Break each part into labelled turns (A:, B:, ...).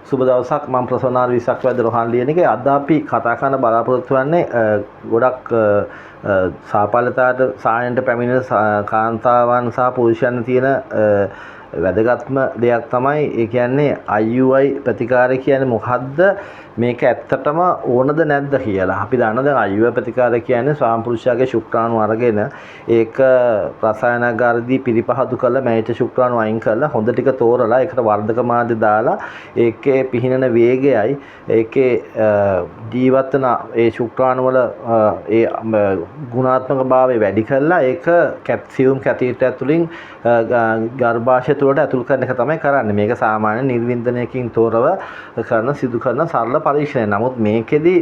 A: සුබ දවසක් මම ප්‍රසන්නාර 20ක් වැද රොහන් ලියනගේ අද අපි කතා කරන බලාපොරොත්තු වෙන්නේ ගොඩක් සාපලතාවට සායන්ට පැමිණෙන කාන්තාවන් සහ පුරුෂයන් තියෙන වැදගත්ම දෙයක් තමයි ඒ කියන්නේ IUI ප්‍රතිකාරය කියන්නේ මොකද්ද මේක ඇත්තටම ඕනද නැද්ද කියලා. අපි දන්නවා දැන් IUI ප්‍රතිකාරය කියන්නේ ස්වාම පුරුෂයාගේ ශුක්‍රාණු අරගෙන ඒක රසායනාගාරදී පිරිපහදු කරලා මෑට ශුක්‍රාණු අයින් කරලා හොඳ ටික තෝරලා ඒකට වර්ධක මාධ්‍ය දාලා ඒකේ පිහිනන වේගයයි ඒකේ ජීවත් වෙන ඒ ශුක්‍රාණු වල ඒ ගුණාත්මක භාවය වැඩි කරලා ඒක කැප්සියුම් කැතීටර් ඇතුලින් ගර්භාෂය තුළට ඇතුල් කරන එක තමයි කරන්නේ. මේක සාමාන්‍ය නිර්වින්දනයකින් තොරව සිදු කරන සරල පරීක්ෂණයක්. නමුත් මේකෙදි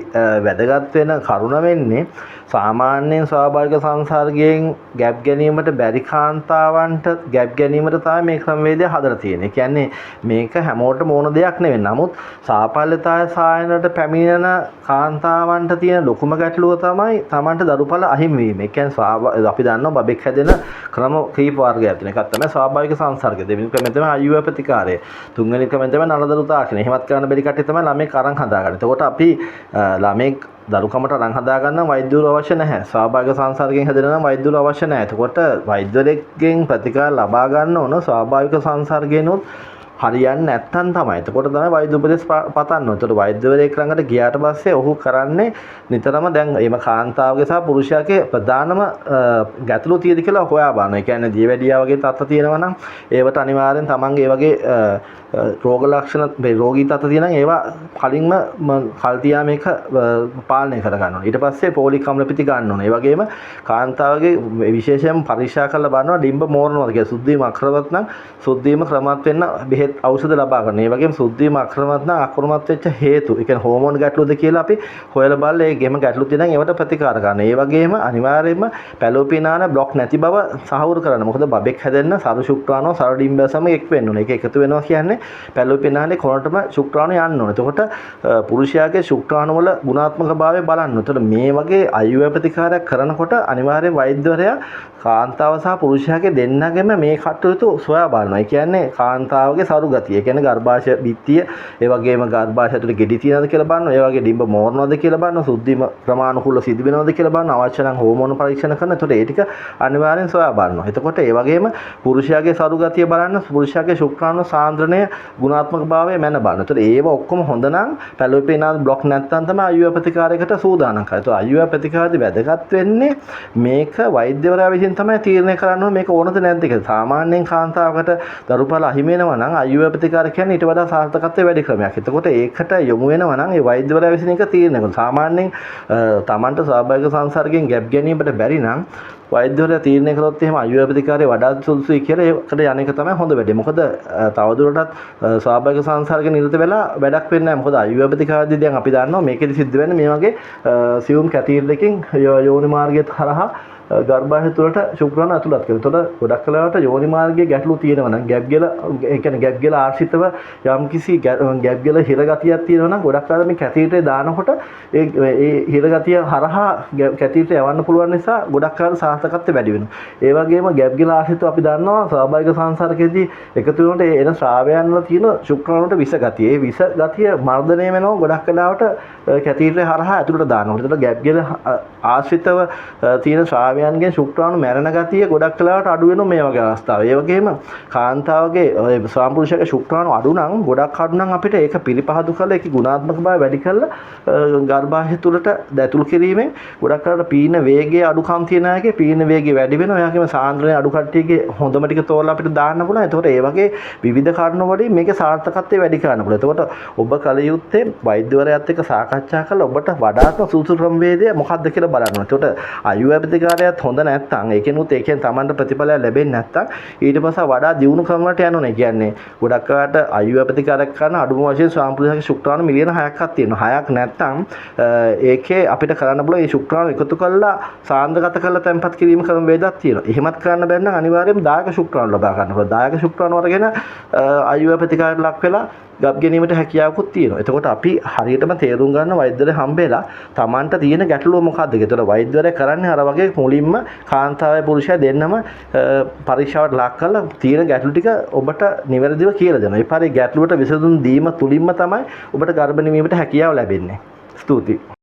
A: වැදගත් වෙන කරුණ වෙන්නේ සාමාන්‍යයෙන් ස්වාභාවික සංසර්ගයෙන් ගැප් ගැනීමට බැරි කාන්තාවන්ට ගැප් ගැනීමට තමයි මේ ක්‍රමවේදය හදලා තියෙන්නේ. ඒ කියන්නේ මේක හැමෝටම ඕන දෙයක් නෙවෙයි. නමුත් සාපල්‍යතාය සායනට පැමිණෙන කාන්තාවන්ට තියෙන ලොකුම ගැටලුව තමයි Tamanට දරුඵල අහිමි වීම. ඒ කියන්නේ අපි දන්නවා බබෙක් හැදෙන ක්‍රම කීප වර්ගයක් තියෙනවා. එකක් තමයි ස්වාභාවික සංසර්ගය. දෙවෙනි ක්‍රමය තමයි IUI ප්‍රතිකාරය. තුන්වෙනි ක්‍රමය තමයි නලදරු තාක්ෂණය. එහෙමත් කරන්න බැරි කට්ටිය තමයි ළමෙක් අරන් හදාගන්න. එතකොට අපි ළමෙක් දරුකමට අරන් හදාගන්න වෛද්‍යවරු අවශ්‍ය නැහැ. ස්වාභාවික සංසර්ගයෙන් හැදෙන නම් වෛද්‍යවරු අවශ්‍ය නැහැ. එතකොට වෛද්‍යවරයෙක්ගෙන් ප්‍රතිකාර ලබා ගන්න ඕන ස්වාභාවික සංසර්ගයනොත් හරියන්නේ නැත්තම් තමයි. එතකොට තමයි වෛද්‍ය උපදෙස් පතන්න ඕන. එතකොට වෛද්‍යවරයෙක් ළඟට ගියාට පස්සේ ඔහු කරන්නේ නිතරම දැන් එම කාන්තාවගේ සහ පුරුෂයාගේ ප්‍රධානම ගැටලු තියෙද කියලා හොයා බලනවා. ඒ කියන්නේ දියවැඩියා වගේ තත්ත්ව තියෙනවා නම් ඒවට අනිවාර්යෙන් තමන්ගේ ඒ වගේ රෝග ලක්ෂණ රෝගී තත්ත්ව තියෙනවා නම් ඒවා කලින්ම කල් තියා මේක පාලනය කර ගන්න ඕනේ. ඊට පස්සේ පොලික් අම්ල පිටි ගන්න ඕනේ. ඒ වගේම කාන්තාවගේ විශේෂයෙන් පරීක්ෂා කරලා බලනවා ඩිම්බ මෝරනවාද කියලා. සුද්ධීම අක්‍රමවත් නම් සුද්ධීම ක්‍රමවත් වෙන්න බෙහෙත් ඖෂධ ලබා ගන්න. ඒ වගේම සුද්ධීම අක්‍රමවත් නම් අක්‍රමවත් වෙච්ච හේතු. ඒ කියන්නේ හෝමෝන් ගැටලුවද කියලා අපි හොයලා බලලා ඒ ගෙම ගැටලු තියෙනවා නම් ඒවට ප්‍රතිකාර ගන්න. ඒ වගේම අනිවාර්යයෙන්ම පැලෝපිනාන බ්ලොක් නැති බව සහවුරු කරන්න. මොකද බබෙක් හැදෙන්න සරු ශුක්‍රාණු සරු ඩිම්බය සමග එක් වෙන්න ඕනේ. ඒක එකතු වෙනවා කියන්නේ පැලෝපිනානේ කොනටම ශුක්‍රාණු යන්න ඕනේ. එතකොට පුරුෂයාගේ ශුක්‍රාණු වල ගුණාත්මක භාවය බලන්න. එතකොට මේ වගේ IUI ප්‍රතිකාරයක් කරනකොට අනිවාර්යයෙන් වෛද්‍යවරයා කාන්තාව සහ පුරුෂයාගේ දෙන්නගෙම මේ කටයුතු සොයා බලනවා. ඒ කියන්නේ කාන්තාවගේ සරු ගතිය. ඒ කියන්නේ ගර්භාෂය බිත්තිය, ඒ වගේම ගර්භාෂය ඇතුලේ ගෙඩි තියනවද කියලා බලනවා. ඒ වගේ ඩිම්බ මෝරනවද කියලා බලනවා. සුද්ධිම ක්‍රමානුකූලව සිදු වෙනවද කියලා බලනවා. අවශ්‍ය නම් හෝමෝන පරීක්ෂණ කරනවා. එතකොට ඒ ටික අනිවාර්යෙන් සොයා බලනවා. එතකොට ඒ වගේම පුරුෂයාගේ සරු ගතිය බලන්න, පුරුෂයාගේ ශුක්‍රාණු සාන්ද්‍රණය ගුණාත්මක භාවය මැන බලන්න. එතකොට ඒව ඔක්කොම හොඳ නම් පැලෝපිනාන බ්ලොක් නැත්නම් තමයි IUI ප්‍රතිකාරයකට සූදානම් කරන්නේ. එතකොට IUI ප්‍රතිකාරයේදී වැදගත් වෙන්නේ මේක වෛද්‍යවරයා විසින් තමයි තීරණය කරන්න ඕනේ මේක ඕනද නැද්ද කියලා. සාමාන්‍යයෙන් කාන්තාවකට දරුඵල අහිමි වෙනවා නම් IUI ප්‍රතිකාර කියන්නේ ඊට වඩා සාර්ථකත්වය වැඩි ක්‍රමයක්. එතකොට ඒකට යොමු වෙනවා නම් ඒ වෛද්‍යවරයා විසින් එක තීරණය කරනවා. සාමාන්‍යයෙන් Tamanට ස්වාභාවික සංසර්ගයෙන් ගැප් ගැනීමට බැරි නම් වෛද්‍යවරයා තීරණය කළොත් එහෙම IUI ප්‍රතිකාරය වඩා සුදුසුයි කියලා ඒකට යන එක තමයි හොඳ වැඩේ. මොකද තවදුරටත් ස්වාභාවික සංසර්ග නිරත වෙලා වැඩක් වෙන්නේ නැහැ. මොකද IUI ප්‍රතිකාරයේදී දැන් අපි දන්නවා මේකෙදි සිද්ධ වෙන්නේ මේ වගේ සියුම් කැටීරයකින් යෝනි මාර්ගයේ හරහා ගර්භාෂය තුළට ශුක්‍රාණු ඇතුළත් කරනවා. එතකොට ගොඩක් කලාවට යෝනි මාර්ගයේ ගැටලු තියෙනවා නම් ගැප් ගෙල ඒ කියන්නේ ගැප් ගෙල ආශ්‍රිතව යම්කිසි ගැප් ගෙල හිර ගතියක් තියෙනවා නම් ගොඩක් කලාවට මේ කැතීටරේ දානකොට ඒ හිර ගතිය හරහා කැතීටරේ යවන්න පුළුවන් නිසා ගොඩක් කලාවට සාර්ථකත්වය වැඩි වෙනවා. ඒ වගේම ගැප් ගෙල ආශ්‍රිතව අපි දන්නවා ස්වාභාවික සංසර්ගයේදී එකතු වෙනකොට එන ශ්‍රාවයන් වල තියෙන ශුක්‍රාණුට විස ගතිය. ඒ විස ගතිය මර්ධනය වෙනවා ගොඩක් කලාවට කැතීටරේ හරහා ඇතුළට දානකොට. එතකොට ගැප් ගෙල ආශ්‍රිතව තියෙන ශ්‍රාවයන්ගෙන් ශුක්‍රාණු මැරෙන ගතිය ගොඩක් කලාවට අඩු වෙනවා මේ වගේ අවස්ථාව. ඒ වගේම කාන්තාවගේ ස්වාම පුරුෂයාගේ ශුක්‍රාණු අඩු නම් ගොඩක් අඩු නම් අපිට ඒක පිළිපහදු කරලා ඒකේ ගුණාත්මක භාවය වැඩි කරලා ගර්භාෂය තුළට ඇතුල් කිරීමෙන් ගොඩක් කලාවට පීන වේගයේ අඩුකම් තියෙන අයගේ පීන වේගය වැඩි වෙනවා. ඒ වගේම සාන්ද්‍රණය අඩු කට්ටියගේ හොඳම ටික තෝරලා අපිට දාන්න පුළුවන්. එතකොට ඒ වගේ විවිධ කාරණා වලින් මේකේ සාර්ථකත්වය වැඩි කරන්න පුළුවන්. එතකොට ඔබ කල යුත්තේ වෛද්‍යවරයාත් එක්ක සාකච්ඡා කරලා ඔබට වඩාත්ම සුදුසු ක්‍රමවේදය මොකක්ද කියලා බලන්න. එතකොට IUI ප්‍රතිකාරයත් හොඳ නැත්නම් ඒකෙන් Tamanට ප්‍රතිඵලයක් ලැබෙන්නේ නැත්නම් ඊට පස්සේ වඩා දියුණු ක්‍රම වලට යන්න ඕනේ. කියන්නේ ගොඩක් අයට IUI ප්‍රතිකාරයක් කරන අඩුම වශයෙන් ස්වාම පුරුෂයාගේ ශුක්‍රාණු මිලියන 6ක් තියෙනවා. 6ක් නැත්නම් ඒකේ අපිට කරන්න පුළුවන් මේ ශුක්‍රාණු එකතු කරලා සාන්ද්‍රගත කරලා තැන්පත් කිරීම ක්‍රම වේදක් තියෙනවා. එහෙමත් කරන්න බැරි නම් අනිවාර්යයෙන්ම දායක ශුක්‍රාණු ලබා ගන්න ඕනේ. දායක ශුක්‍රාණු වලගෙන IUI ප්‍රතිකාරයට ලක් වෙලා ගබ් ගැනීමට හැකියාවකුත් තියෙනවා. එතකොට අපි හරියටම තේරුම් ගන්න වෛද්‍යවරයා හම්බෙලා Tamanට තියෙන ගැටලුව මොකක්ද කියලා. එතකොට වෛද්‍යවරයා කරන්නේ අර වගේ මුලින්ම කාන්තාවයි පුරුෂයා දෙන්නම පරීක්ෂාවට ලක් කරලා තියෙන ගැටලු ටික ඔබට නිවැරදිව කියලා දෙනවා. ඒ පාරේ ගැටලුවට විසඳුම් දීම තුලින්ම තමයි ඔබට ගර්භණී වීමට හැකියාව ලැබෙන්නේ. ස්තුතියි.